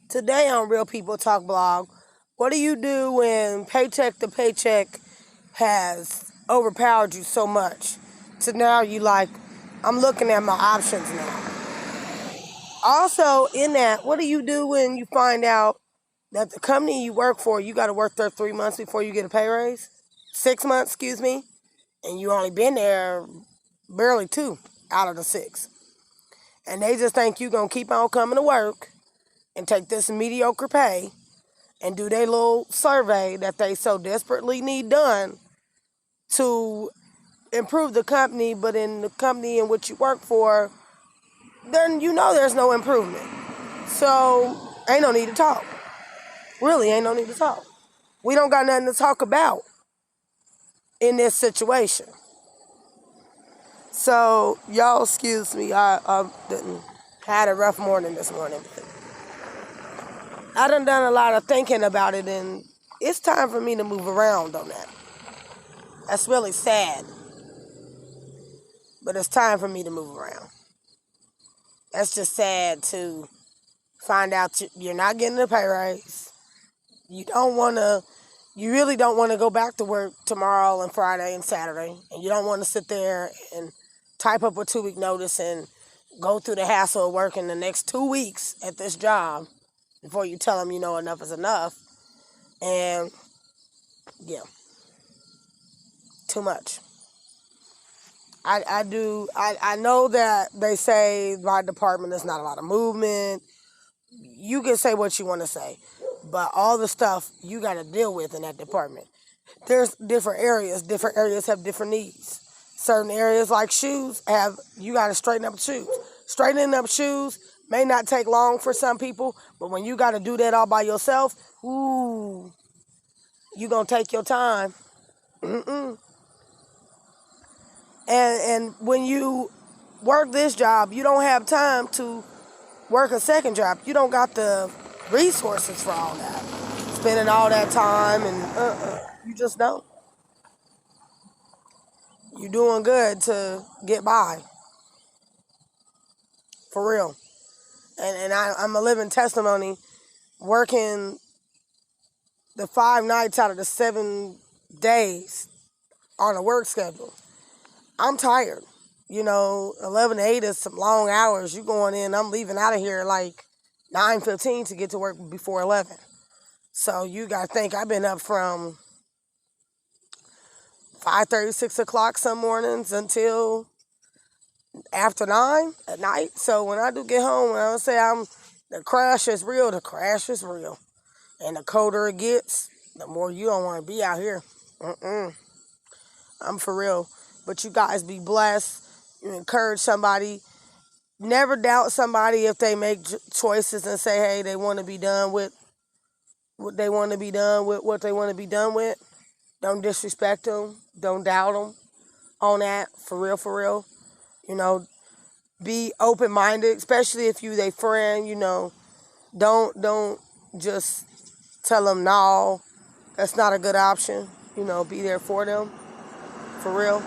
Today on Real People Talk blog, what do you do when paycheck to paycheck has overpowered you so much? To now you like, I'm looking at my options now. Also, in that, what do you do when you find out that the company you work for, you got to work there 3 months before you get a pay raise? 6 months, excuse me, and you only been there barely 2 out of the 6. And they just think you going to keep on coming to work and take this mediocre pay and do their little survey that they so desperately need done to improve the company, but in the company in which you work for, then you know there's no improvement. So ain't no need to talk. Really ain't no need to talk. We don't got nothing to talk about in this situation. So y'all excuse me, I didn't had a rough morning this morning. I done a lot of thinking about it, and it's time for me to move around on that. That's really sad, but it's time for me to move around. That's just sad to find out you're not getting a pay raise. You really don't want to go back to work tomorrow and Friday and Saturday, and you don't want to sit there and type up a 2-week notice and go through the hassle of working the next 2 weeks at this job before you tell them enough is enough. And yeah, too much. I know that they say my department is not a lot of movement. You can say what you want to say, but all the stuff you got to deal with in that department. There's different areas. Different areas have different needs. Certain areas like shoes you got to straighten up shoes. Straightening up shoes may not take long for some people, but when you got to do that all by yourself, you gonna take your time. And when you work this job, you don't have time to work a second job. You don't got the resources for all that. Spending all that time and you just don't. You're doing good to get by. For real. And I'm a living testimony working the 5 nights out of the 7 days on a work schedule. I'm tired. 11 to 8 is some long hours. You going in, I'm leaving out of here like 9:15 to get to work before 11. So you got to think I've been up from 5:30, 6 o'clock some mornings until after 9 at night. So when I do get home, when I say the crash is real, the crash is real. And the colder it gets, the more you don't want to be out here. I'm for real. But you guys be blessed. You encourage somebody. Never doubt somebody if they make choices and say, hey, they want to be done with what they want to be done with, what they want to be done with. Don't disrespect them. Don't doubt them on that. For real, for real. Be open-minded, especially if you they friend. Don't just tell them, no, that's not a good option. Be there for them. For real.